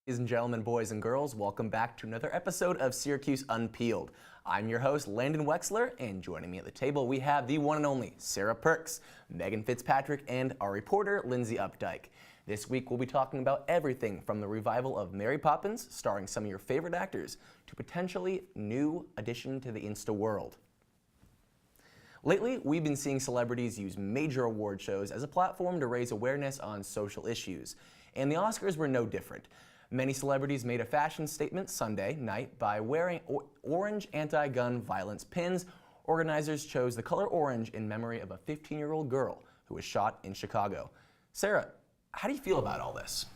Ladies and gentlemen, boys and girls, welcome back to another episode of Syracuse Unpeeled. I'm your host, Landon Wexler, and joining me at the table we have the one and only Sarah Perkes, Meghan Fitzpatrick, and our reporter, Lindsey Updyke. This week we'll be talking about everything from the revival of Mary Poppins, starring some of your favorite actors, to potentially new addition to the Insta world. Lately, we've been seeing celebrities use major award shows as a platform to raise awareness on social issues, and the Oscars were no different. Many celebrities made a fashion statement Sunday night by wearing orange anti-gun violence pins. Organizers chose the color orange in memory of a 15-year-old girl who was shot in Chicago. Sarah, how do you feel about all this?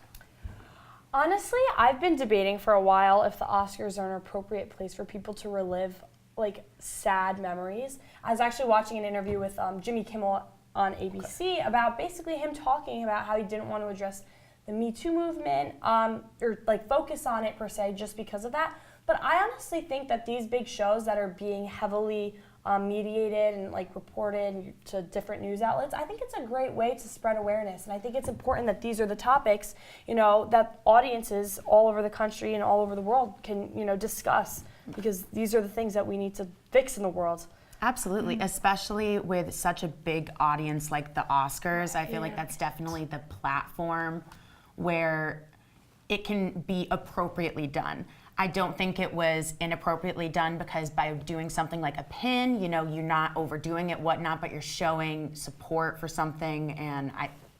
Honestly, I've been debating for a while if the Oscars are an appropriate place for people to relive sad memories. I was actually watching an interview with Jimmy Kimmel on ABC about basically him talking about how he didn't want to address the Me Too movement, or focus on it per se just because of that. But I honestly think that these big shows that are being heavily mediated and reported to different news outlets, I think it's a great way to spread awareness. And I think it's important that these are the topics, that audiences all over the country and all over the world can, discuss, because these are the things that we need to fix in the world. Absolutely, especially with such a big audience like the Oscars. I feel like that's definitely the platform where it can be appropriately done. I don't think it was inappropriately done because by doing something like a pin, you're not overdoing it, whatnot, but you're showing support for something, and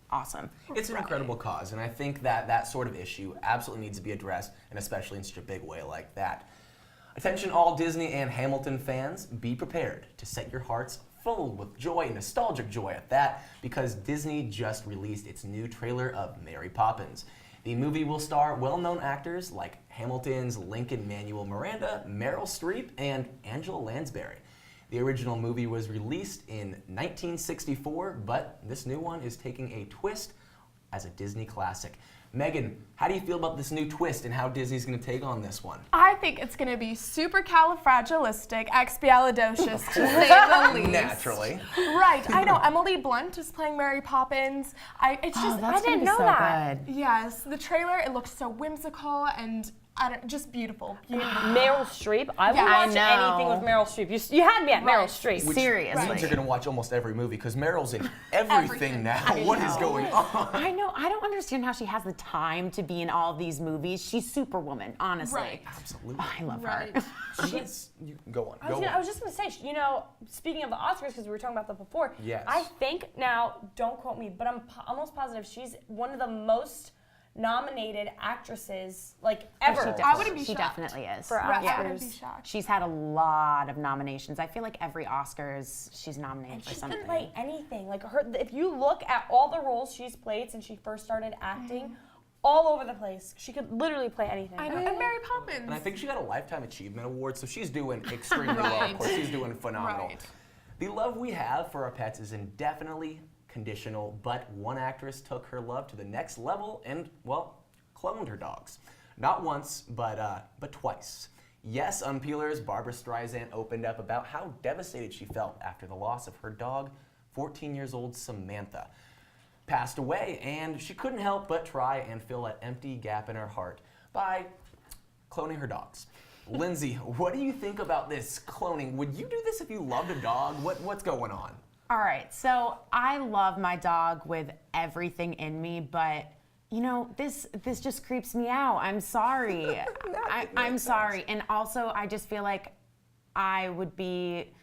awesome. It's an incredible cause, and I think that sort of issue absolutely needs to be addressed, and especially in such a big way like that. Attention all Disney and Hamilton fans, be prepared to set your hearts full with joy, nostalgic joy at that, because Disney just released its new trailer of Mary Poppins. The movie will star well-known actors like Hamilton's Lin-Manuel Miranda, Meryl Streep, and Angela Lansbury. The original movie was released in 1964, but this new one is taking a twist as a Disney classic. Meghan, how do you feel about this new twist and how Disney's going to take on this one? I think it's going to be supercalifragilisticexpialidocious, to say the least. Naturally. Right, I know. Emily Blunt is playing Mary Poppins. I didn't know that. Good. Yes, the trailer, it looks so whimsical and just beautiful. Meryl Streep. I would watch anything with Meryl Streep. You had me at Meryl Streep. Seriously. Means you're going to watch almost every movie because Meryl's in everything now. What is going on? I know. I don't understand how she has the time to be in all of these movies. She's Superwoman, honestly. Right. Absolutely. Oh, I love her. Go on. I was just going to say, speaking of the Oscars, because we were talking about that before, yes. I think now, don't quote me, but I'm almost positive she's one of the most nominated actresses ever. I wouldn't be She shocked. definitely is. For Right, Oscars. I wouldn't be shocked. She's had a lot of nominations. I feel like every Oscars she's nominated for She something. can play anything. If you look at all the roles she's played since she first started acting, all over the place. She could literally play anything. I know. And Mary Poppins. And I think she got a Lifetime Achievement Award, so she's doing extremely well. Of course, she's doing phenomenal. Right. The love we have for our pets is indefinitely conditional, but one actress took her love to the next level and, cloned her dogs. Not once, but twice. Yes, Unpeelers, Barbara Streisand opened up about how devastated she felt after the loss of her dog, 14-year-old Samantha. Passed away, and she couldn't help but try and fill that empty gap in her heart by cloning her dogs. Lindsey, what do you think about this cloning? Would you do this if you loved a dog? What's going on? All right, so I love my dog with everything in me, but this just creeps me out. I'm sorry. I'm sorry. And also, I just feel like I would be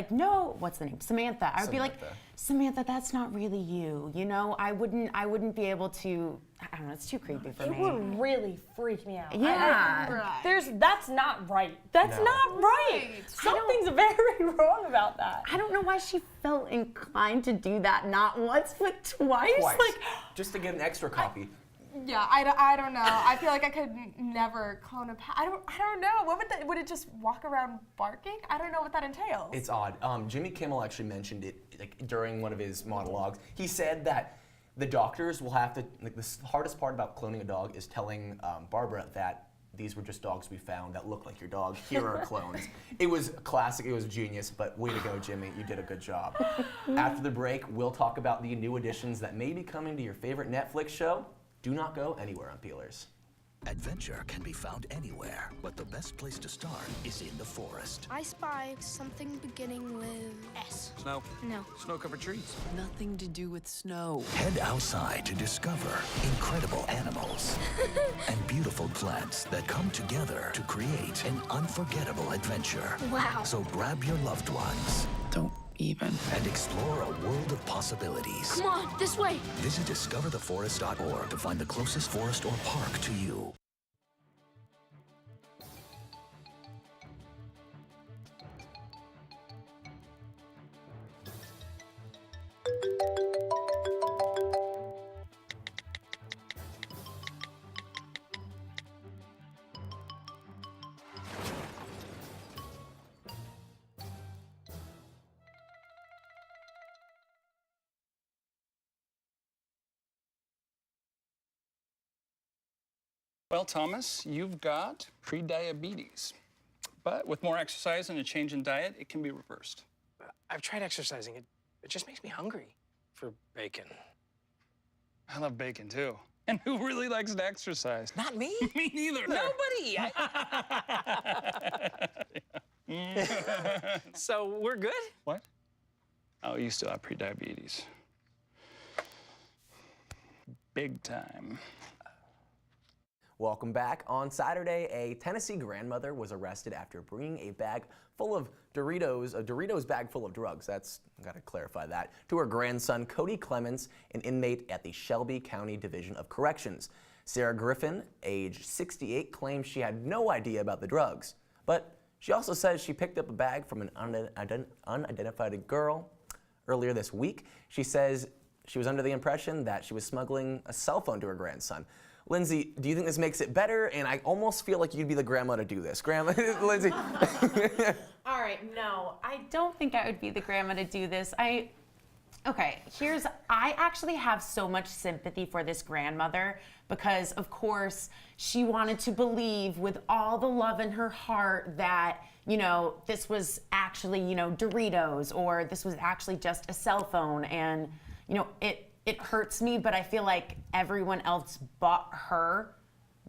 no, what's the name? Samantha. I would be like, Samantha, that's not really you. I wouldn't be able to. I don't know. It's too creepy for me. It would really freak me out. Yeah. That's not right. That's not right. Something's very wrong about that. I don't know why she felt inclined to do that. Not once, but twice. Just to get an extra copy. Yeah, I don't know. I feel like I could never clone a pet. I don't know. Would it just walk around barking? I don't know what that entails. It's odd. Jimmy Kimmel actually mentioned it during one of his monologues. He said that the doctors will have to, the hardest part about cloning a dog is telling Barbara that these were just dogs we found that look like your dog. Here are clones. It was classic. It was genius, but way to go, Jimmy. You did a good job. After the break, we'll talk about the new additions that may be coming to your favorite Netflix show. Do not go anywhere, Unpeelers. Adventure can be found anywhere, but the best place to start is in the forest. I spy something beginning with S. Snow. No. Snow-covered trees. Nothing to do with snow. Head outside to discover incredible animals and beautiful plants that come together to create an unforgettable adventure. Wow. So grab your loved ones Don't even. and explore a world of possibilities. Come on, this way. Visit discovertheforest.org to find the closest forest or park to you. Well, Thomas, you've got pre-diabetes. But with more exercise and a change in diet, it can be reversed. I've tried exercising. It just makes me hungry for bacon. I love bacon, too. And who really likes to exercise? Not me. Me neither. Nobody. So we're good? What? Oh, you still have pre-diabetes. Big time. Welcome back. On Saturday, a Tennessee grandmother was arrested after bringing a bag full of Doritos, a Doritos bag full of drugs, gotta clarify that, to her grandson, Cody Clemens, an inmate at the Shelby County Division of Corrections. Sarah Griffin, age 68, claims she had no idea about the drugs, but she also says she picked up a bag from an unidentified girl earlier this week. She says she was under the impression that she was smuggling a cell phone to her grandson. Lindsey, do you think this makes it better? And I almost feel like you'd be the grandma to do this. Grandma, Lindsey. All right, no, I don't think I would be the grandma to do this. I actually have so much sympathy for this grandmother because, of course, she wanted to believe with all the love in her heart that, this was actually, Doritos, or this was actually just a cell phone. And, it hurts me, but I feel like everyone else but her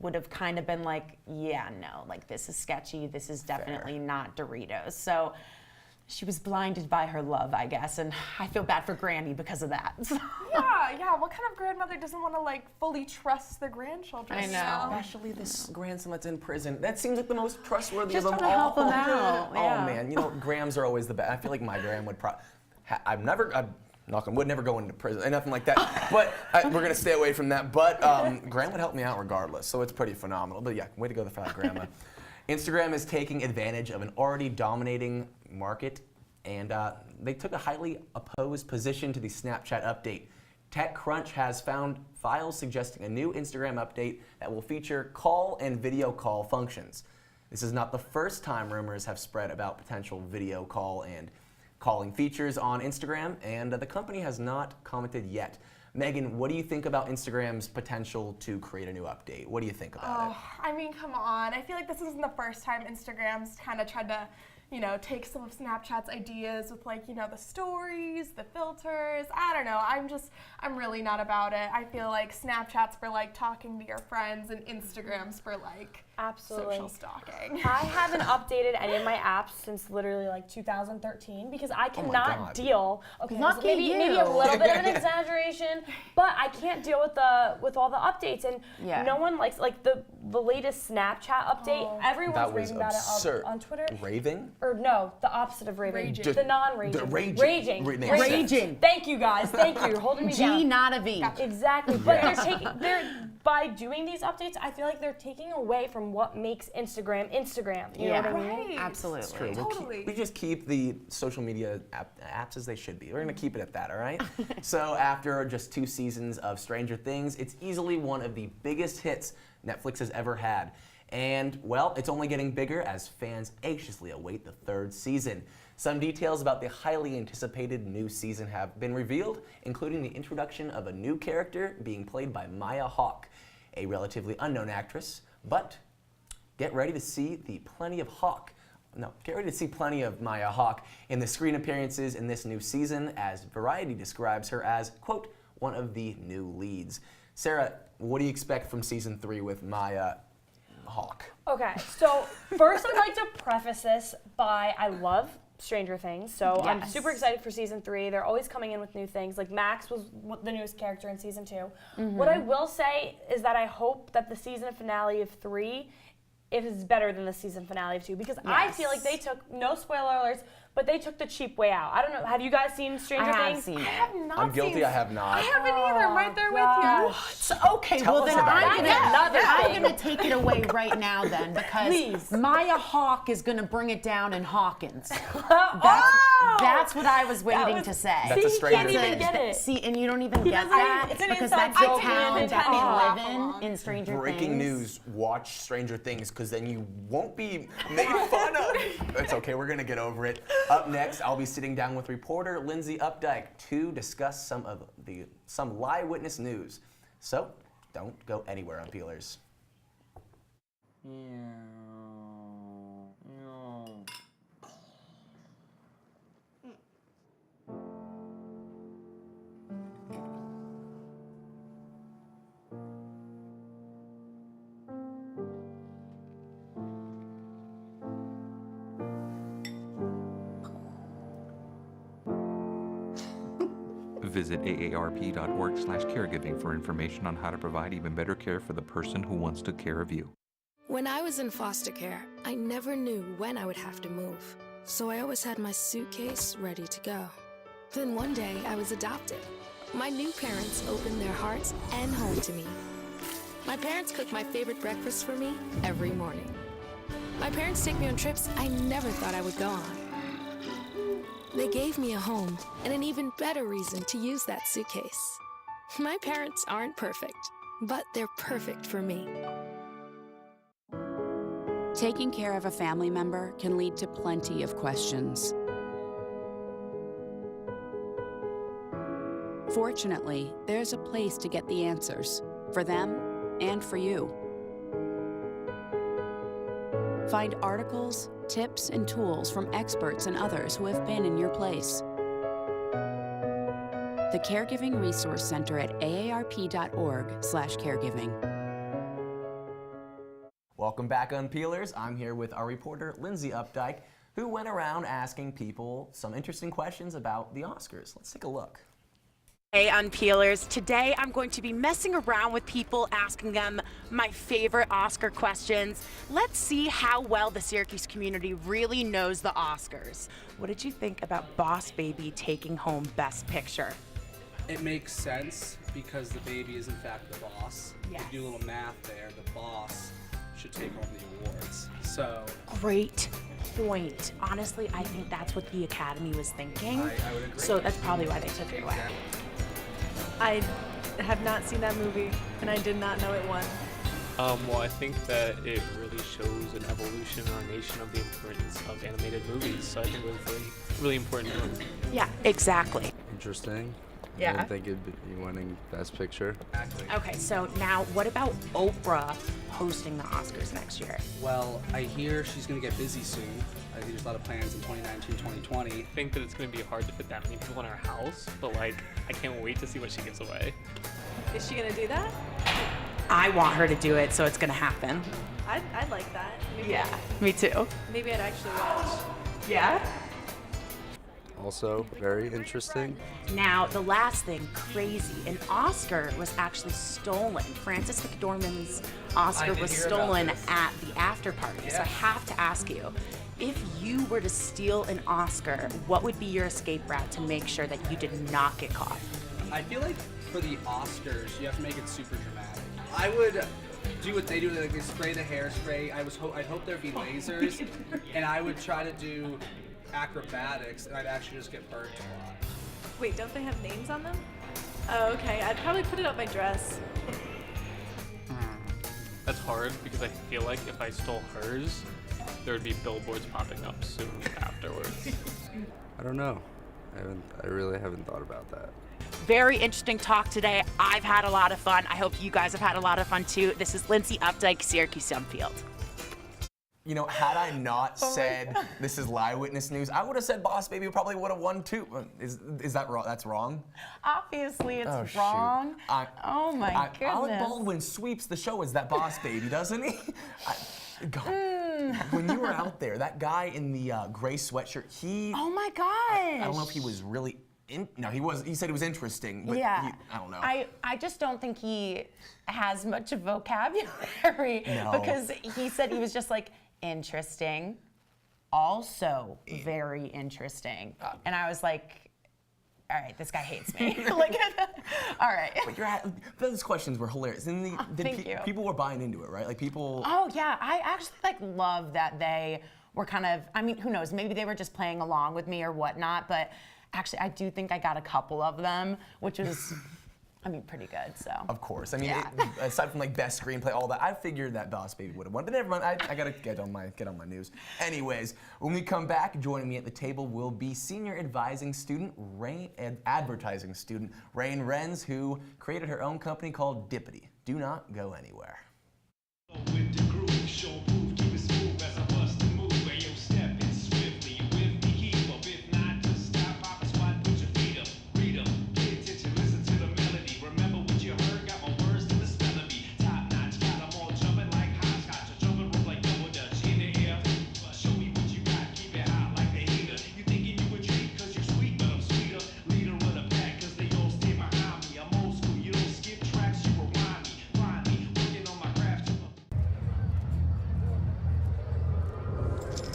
would have kind of been like, yeah, no, like this is sketchy. This is definitely not Doritos. So she was blinded by her love, I guess, and I feel bad for Granny because of that. Yeah. What kind of grandmother doesn't want to fully trust their grandchildren? I know. Especially this grandson that's in prison. That seems like the most trustworthy Just of them trying to all. help him out, yeah. Oh man, grams are always the best. I feel like my gram would probably. I'm knock on wood, never go into prison and nothing like that. But we're gonna stay away from that. But Graham would help me out regardless, so it's pretty phenomenal. But yeah, way to go, the fat grandma. Instagram is taking advantage of an already dominating market, and they took a highly opposed position to the Snapchat update. TechCrunch has found files suggesting a new Instagram update that will feature call and video call functions. This is not the first time rumors have spread about potential video call and calling features on Instagram, and the company has not commented yet. Meghan, what do you think about Instagram's potential to create a new update? What do you think about it? I mean, come on. I feel like this isn't the first time Instagram's kind of tried to, take some of Snapchat's ideas with the stories, the filters. I don't know. I'm really not about it. I feel like Snapchat's for talking to your friends and Instagram's for Absolutely. social stalking. I haven't updated any of my apps since literally 2013 because I God. cannot deal. Okay, Lucky maybe you. a little bit of an exaggeration, but I can't deal with all the updates, and Yeah. no one likes the latest Snapchat update. Everyone's That was raving about absurd. it on Twitter. Raving? Or no, the opposite of raving. Raging. The non-raging. The raging. Raging. Raging. Thank you guys. Thank you. You're holding me G, down. not a V. Exactly, but they're by doing these updates, I feel like they're taking away from what makes Instagram Instagram. You know what I mean? Right. Absolutely. True. Totally. We just keep the social media apps as they should be. We're going to keep it at that, all right? So after just 2 seasons of Stranger Things, it's easily one of the biggest hits Netflix has ever had. And, well, it's only getting bigger as fans anxiously await the 3rd season. Some details about the highly anticipated new season have been revealed, including the introduction of a new character being played by Maya Hawke, a relatively unknown actress, but get ready to see plenty of Maya Hawke in the screen appearances in this new season, as Variety describes her as, quote, one of the new leads. Sarah, what do you expect from season 3 with Maya Hawke? Okay, so first I'd like to preface this by I love Stranger Things, so I'm Yes. super excited for season 3. They're always coming in with new things. Like Max was the newest character in season 2. What I will say is that I hope that the season finale of 3 is better than the season finale of 2, because I feel like they took, no spoiler alerts, but they took the cheap way out. I don't know, have you guys seen Stranger I have Things? seen it. I have not I'm guilty, seen I have not. I haven't either. I'm right there with you. So, okay, Tell well us then about I'm it. That's gonna take it away right now then, because Please. Maya Hawke is gonna bring it down in Hawkins. Oh! That's what I was waiting to say. That's a See, Stranger can't even Things. get it. See, and you don't even get doesn't that even- it's an because inside that's the joke, town Landon. that Penny we laugh live in Stranger Breaking Things. news, watch Stranger Things, because then you won't be made fun of. It's okay, we're gonna get over it. Up next, I'll be sitting down with reporter Lindsey Updyke to discuss some live witness news. So, don't go anywhere, Unpeelers. Visit aarp.org/caregiving for information on how to provide even better care for the person who once took care of you. When I was in foster care, I never knew when I would have to move. So I always had my suitcase ready to go. Then one day, I was adopted. My new parents opened their hearts and home to me. My parents cook my favorite breakfast for me every morning. My parents take me on trips I never thought I would go on. They gave me a home and an even better reason to use that suitcase. My parents aren't perfect, but they're perfect for me. Taking care of a family member can lead to plenty of questions. Fortunately, there's a place to get the answers, for them and for you. Find articles, tips, and tools from experts and others who have been in your place. The Caregiving Resource Center at aarp.org/caregiving. Welcome back, Unpeelers. I'm here with our reporter, Lindsey Updyke, who went around asking people some interesting questions about the Oscars. Let's take a look. Hey Unpeelers, today I'm going to be messing around with people, asking them my favorite Oscar questions. Let's see how well the Syracuse community really knows the Oscars. What did you think about Boss Baby taking home Best Picture? It makes sense because the baby is in fact the boss. Yes. If you do a little math there, the boss should take home the awards. So Great point. Honestly, I think that's what the Academy was thinking. I would agree. So that's probably why they took it away. I have not seen that movie, and I did not know it won. Well, I think that it really shows an evolution in our nation of the importance of animated movies. So I think it was really important to them. Yeah, exactly. Interesting. Yeah. I didn't think it'd be winning Best Picture. Okay, so now what about Oprah hosting the Oscars next year? Well, I hear she's going to get busy soon. I think there's a lot of plans in 2019, 2020. I think that it's going to be hard to fit that many people in our house, but like, I can't wait to see what she gives away. Is she gonna do that? I want her to do it, so it's gonna happen. I'd like that. Maybe Yeah, me too. Maybe I'd actually watch. Yeah? Also, very interesting. Now, the last thing, crazy, an Oscar was actually stolen. Frances McDormand's Oscar was stolen at the after party. So I have to ask you, if you were to steal an Oscar, what would be your escape route to make sure that you did not get caught? I feel like for the Oscars, you have to make it super dramatic. I would do what they do, like they spray the hairspray. I'd hope there'd be lasers, and I would try to do acrobatics, and I'd actually just get burnt a lot. Wait, don't they have names on them? Oh, okay. I'd probably put it up my dress. That's hard because I feel like if I stole hers, there would be billboards popping up soon afterwards. I don't know. I really haven't thought about that. Very interesting talk today. I've had a lot of fun. I hope you guys have had a lot of fun too. This is Lindsey Updyke, Syracuse Unpeeled. You know, had I not said this is Live Witness News, I would have said Boss Baby probably would have won too. Is that wrong? That's wrong? Obviously, it's wrong. Oh my goodness. Alec Baldwin sweeps the show as that Boss Baby, doesn't he? God. When you were out there, that guy in the gray sweatshirt, he... Oh my gosh. I don't know if he was really... No, he said it was interesting, but yeah. I don't know. I just don't think he has much vocabulary because he said he was just like, interesting, also very interesting. And I was like, all right, this guy hates me. Like, all right. But those questions were hilarious. And Thank you. People were buying into it, right? Like people... Oh yeah, I actually like love that they were kind of, I mean, who knows, maybe they were just playing along with me or whatnot, but actually I do think I got a couple of them, which was, I mean, pretty good, so. Of course. I mean, aside from like best screenplay, all that, I figured that Boss Baby would have won. But never mind, I gotta get on my news. Anyways, when we come back, joining me at the table will be senior advising student, advertising student, Rain Renz, who created her own company called Dypitee. Do not go anywhere.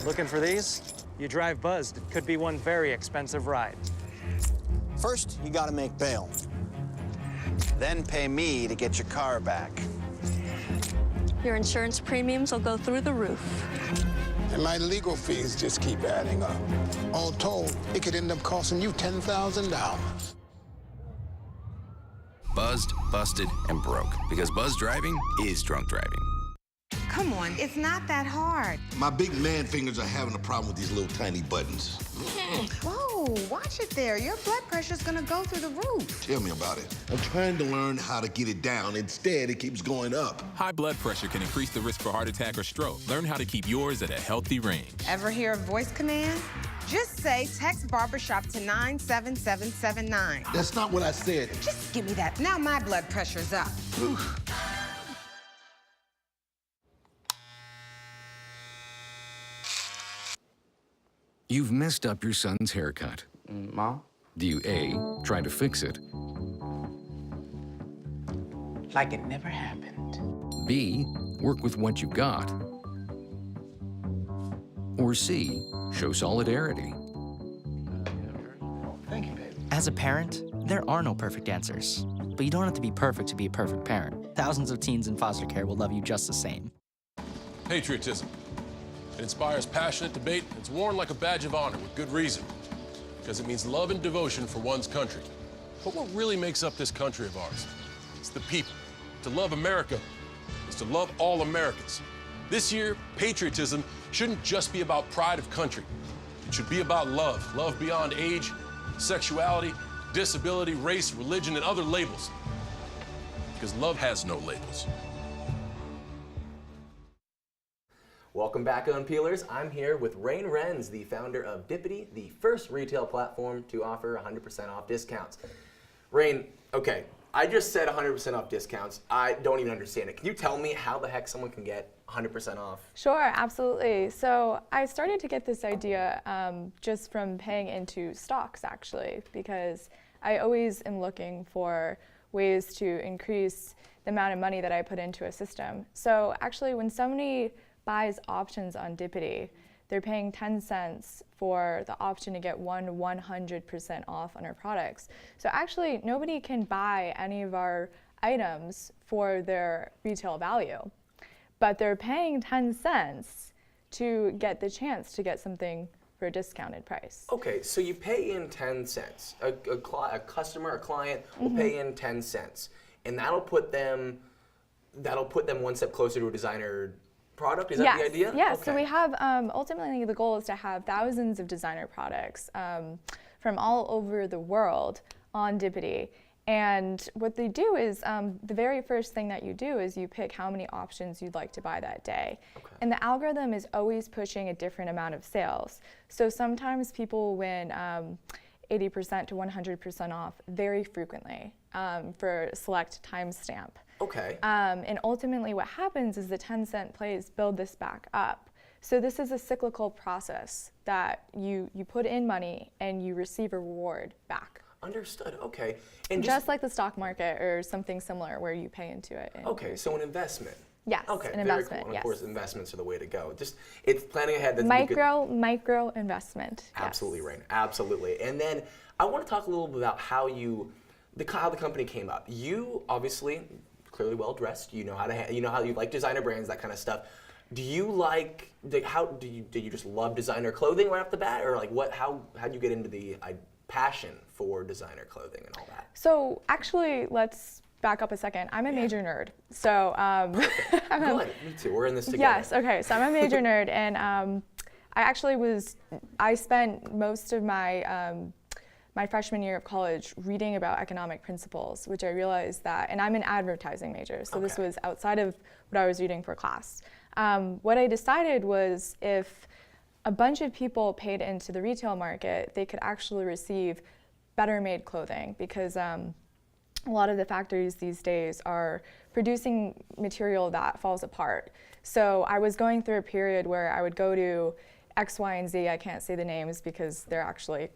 Looking for these? You drive buzzed. It could be one very expensive ride. First, you gotta make bail. Then pay me to get your car back. Your insurance premiums will go through the roof. And my legal fees just keep adding up. All told, it could end up costing you $10,000. Buzzed, busted, and broke. Because buzz driving is drunk driving. Come on, it's not that hard. My big man fingers are having a problem with these little tiny buttons. Whoa, watch it there. Your blood pressure's gonna go through the roof. Tell me about it. I'm trying to learn how to get it down. Instead, it keeps going up. High blood pressure can increase the risk for heart attack or stroke. Learn how to keep yours at a healthy range. Ever hear a voice command? Just say text barbershop to 97779. That's not what I said. Just give me that. Now my blood pressure's up. You've messed up your son's haircut. Mom? Do you A, try to fix it? Like it never happened. B, work with what you got? Or C, show solidarity? Thank you, babe. As a parent, there are no perfect answers. But you don't have to be perfect to be a perfect parent. Thousands of teens in foster care will love you just the same. Patriotism. It inspires passionate debate. It's worn like a badge of honor with good reason, because it means love and devotion for one's country. But what really makes up this country of ours? It's the people. To love America is to love all Americans. This year, patriotism shouldn't just be about pride of country. It should be about love. Love beyond age, sexuality, disability, race, religion, and other labels. Because love has no labels. Welcome back, Unpeelers. I'm here with Rain Renz, the founder of Dypitee, the first retail platform to offer 100% off discounts. Rain, okay, I just said 100% off discounts. I don't even understand it. Can you tell me how the heck someone can get 100% off? Sure, absolutely. So I started to get this idea just from paying into stocks, actually, because I always am looking for ways to increase the amount of money that I put into a system. So actually, when somebody buys options on Dypitee, they're paying 10 cents for the option to get 100% off on our products. So actually, nobody can buy any of our items for their retail value, but they're paying 10 cents to get the chance to get something for a discounted price. Okay, so you pay in 10 cents. A customer, a client will pay in 10 cents, and that'll put them one step closer to a designer product? Is that the idea? Yes, okay. So we have, ultimately the goal is to have thousands of designer products from all over the world on Dypitee. And what they do is the very first thing that you do is you pick how many options you'd like to buy that day. Okay. And the algorithm is always pushing a different amount of sales. So sometimes people win 80% to 100% off very frequently for a select timestamp. Okay. And ultimately what happens is the 10-cent plays build this back up. So this is a cyclical process that you put in money and you receive a reward back. Understood. Okay. And just like the stock market or something similar where you pay into it. Okay, so an investment. Yes, okay, an very investment, cool. And yes. of course, investments are the way to go. Just it's planning ahead. That's micro investment. Absolutely, right. Absolutely. And then I want to talk a little bit about how the company came up. You obviously clearly well dressed. You know how you like designer brands, that kind of stuff. Do you like did you just love designer clothing right off the bat, or like how'd you get into the passion for designer clothing and all that? So actually, let's back up a second. I'm a major nerd. So Good. Me too. We're in this together. Yes. Okay. So I'm a major nerd, and I spent most of my my freshman year of college reading about economic principles, which I realized that, and I'm an advertising major, so this was outside of what I was reading for class. What I decided was if a bunch of people paid into the retail market, they could actually receive better made clothing, because a lot of the factories these days are producing material that falls apart. So I was going through a period where I would go to X, Y, and Z. I can't say the names because they're actually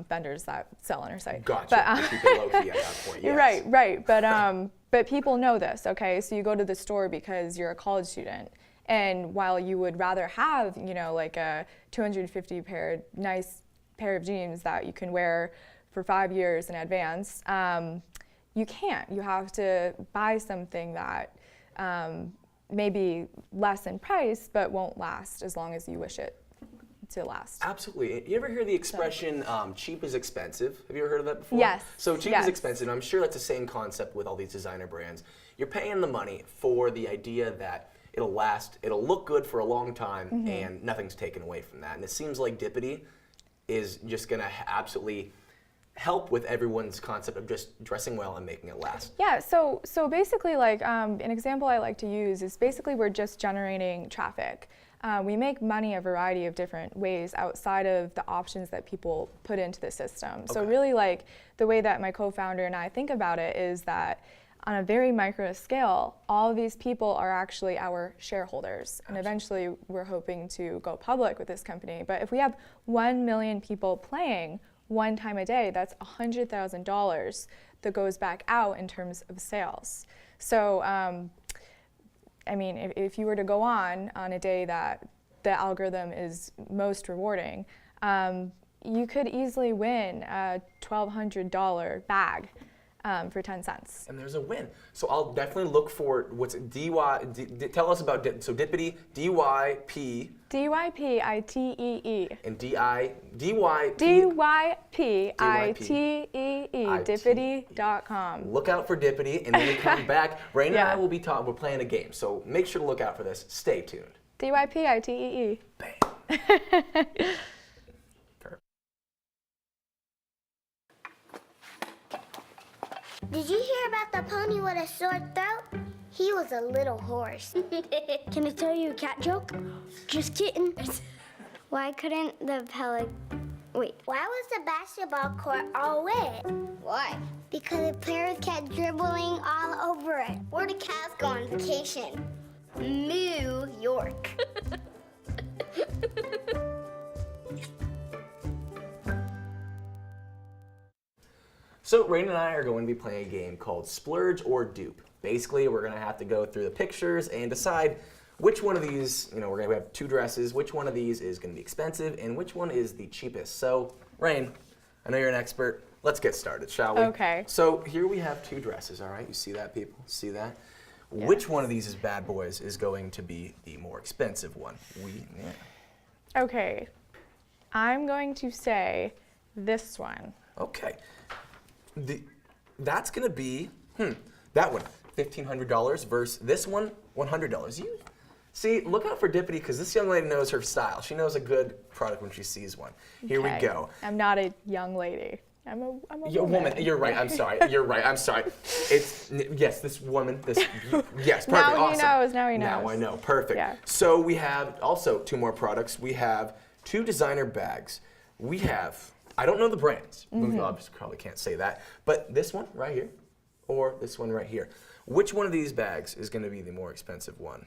vendors that sell on our site. Gotcha. But, keep it low key at that point. Yes. Right. But people know this, okay? So you go to the store because you're a college student. And while you would rather have, like a 250 nice pair of jeans that you can wear for 5 years in advance, you can't. You have to buy something that may be less in price, but won't last as long as you wish it to last. Absolutely. You ever hear the expression, cheap is expensive? Have you ever heard of that before? Yes. So cheap is expensive. I'm sure that's the same concept with all these designer brands. You're paying the money for the idea that it'll last, it'll look good for a long time, and nothing's taken away from that. And it seems like Dypitee is just going to absolutely help with everyone's concept of just dressing well and making it last. Yeah, so basically, like an example I like to use is basically we're just generating traffic. We make money a variety of different ways outside of the options that people put into the system. So really, like, the way that my co-founder and I think about it is that on a very micro scale, all of these people are actually our shareholders. And eventually, we're hoping to go public with this company. But if we have 1 million people playing one time a day, that's $100,000 that goes back out in terms of sales. So, I mean, if you were to go on a day that the algorithm is most rewarding, you could easily win a $1,200 bag for 10 cents. And there's a win. So I'll definitely look for what's tell us about Dypitee, D-Y-P. D-Y-P-I-T-E-E. And D-Y-P. D-Y-P-I-T-E-E. Dypitee.com. Look out for Dypitee, and when we come back, Rain and I will be we're playing a game. So make sure to look out for this. Stay tuned. D-Y-P-I-T-E-E. Bam. Did you hear about the pony with a sore throat? He was a little horse. Can I tell you a cat joke? Just kidding. Why couldn't the Why was the basketball court all wet? Why? Because the players kept dribbling all over it. Where'd the cats go on vacation? New York. So Rain and I are going to be playing a game called Splurge or Dupe. Basically, we're going to have to go through the pictures and decide which one of these, we're going to have 2 dresses, which one of these is going to be expensive and which one is the cheapest. So, Rain, I know you're an expert. Let's get started, shall we? Okay. So here we have 2 dresses, all right? You see that, people? See that? Yes. Which one of these bad boys is going to be the more expensive one? Okay. I'm going to say this one. Okay. That's going to be, that one, $1,500 versus this one, $100. You see, look out for Dypitee because this young lady knows her style. She knows a good product when she sees one. Here we go. I'm not a young lady. I'm a You're woman. You're right. I'm sorry. You're right. I'm sorry. Yes, this woman. Yes, perfect. Now awesome. he knows. Now he knows. Now I know. Perfect. Yeah. So we have also 2 more products. We have 2 designer bags. We have, I don't know the brands. We obviously probably can't say that. But this one right here, or this one right here. Which one of these bags is going to be the more expensive one?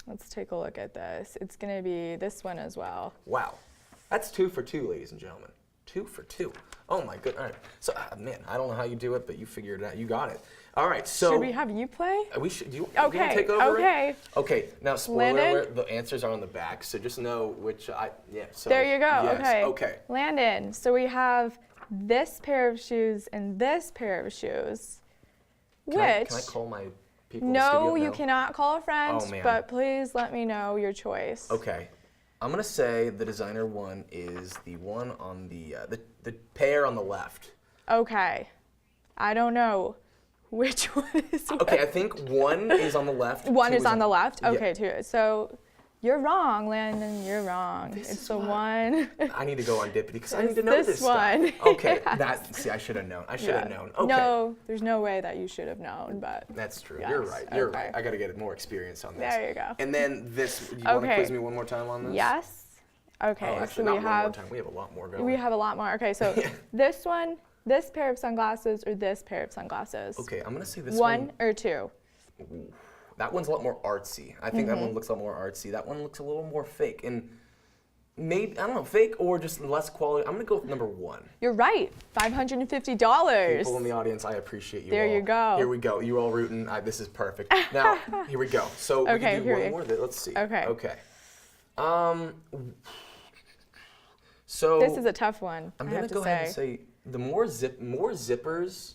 Let's take a look at this. It's going to be this one as well. Wow. That's 2 for 2, ladies and gentlemen. 2 for 2. Oh my goodness. All right. So, man, I don't know how you do it, but you figured it out. You got it. All right. So Should we have you play? We should. Do you Okay, want to take over? okay. Okay. Now, spoiler Landon? alert: the answers are on the back, so just know which. Yeah. So There you go. yes, Okay. Okay. Landon, so we have this pair of shoes and this pair of shoes. Can I call my people? in the No, studio? you cannot call a friend, Oh, man. but please let me know your choice. Okay. I'm gonna say the designer one is the one on the pair on the left. Okay. I don't know which one is which. Okay, I think 1 is on the left. One 2 is on the left? Yeah. Okay, 2. So you're wrong, Landon. You're wrong. It's the one. I need to go on Dypitee because I need It's to know this this one. stuff. Okay, Yes. see, I should have known. I should have Yeah. known. Okay. No, there's no way that you should have known, but. That's true. Yes, You're right. You're okay. right. I got to get more experience on this. There you go. And then this. You want to Okay. quiz me one more time on this? Yes. Okay, Oh, actually, so not we one more have. time. We have a lot more going. We have a lot more. Okay, so this one, this pair of sunglasses, or this pair of sunglasses? Okay, I'm gonna say this one. Or 2? Ooh, that one's a lot more artsy. I think that one looks a lot more artsy. That one looks a little more fake. And maybe, I don't know, fake or just less quality. I'm gonna go with number 1. You're right. $550. People in the audience, I appreciate you There all. you go. Here we go. You all rooting. This is perfect. Now, here we go. So we Okay, can do here one we- more. Let's see. Okay. Okay. So This is a tough one. I'm I gonna have to go ahead and say the more zippers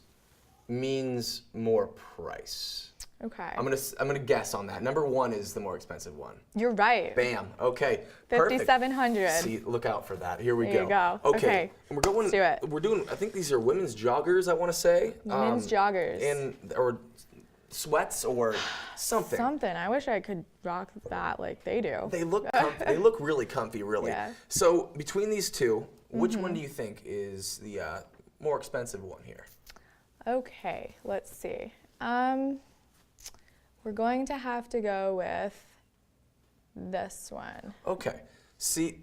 means more price. Okay. I'm gonna guess on that. Number 1 is the more expensive one. You're right. Bam. Okay. Perfect. $5,700. See, look out for that. Here we There go. you go. Okay. Okay. And we're going. Let's do it. We're doing. I think these are women's joggers. I want to say. Men's joggers. Or sweats or something. Something. I wish I could rock that like they do. They look. They look really comfy, really. Yeah. So between these 2, which one do you think is the more expensive one here? Okay, let's see. We're going to have to go with this one. Okay. See,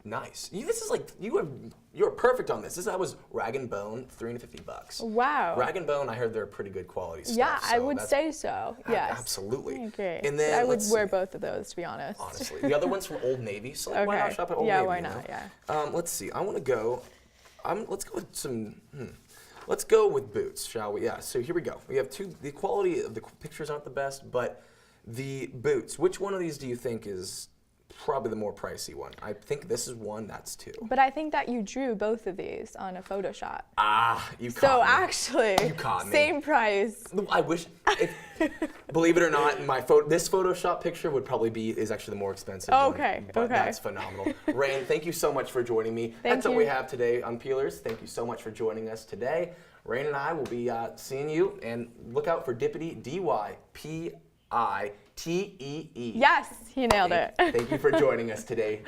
nice. This is like you're perfect on this. That was Rag & Bone, $350. Wow. Rag & Bone, I heard they're pretty good quality stuff. Yeah, I so would that's- say so. Yes. Absolutely. I agree. And then I would let's wear see. both of those, to be honest. Honestly, the other one's from Old Navy, so like, why Okay. not shop at Old Yeah, Navy? why you not? know? Yeah. Let's see. I want to go. Let's go with some. Let's go with boots, shall we? Yeah. So here we go. We have 2. The quality of the pictures aren't the best, but the boots. Which one of these do you think is probably the more pricey one? I think this is 1. That's 2. But I think that you drew both of these on a Photoshop. You caught So me. actually, You caught me. same price. I wish. Believe it or not, this Photoshop picture would probably is actually the more expensive one. Okay, But okay. that's phenomenal. Rain, thank you so much for joining me. That's what we have today on Peelers. Thank you so much for joining us today. Rain and I will be seeing you, and look out for Dypitee, Dypitee. Yes, he nailed it. Thank you for joining us today.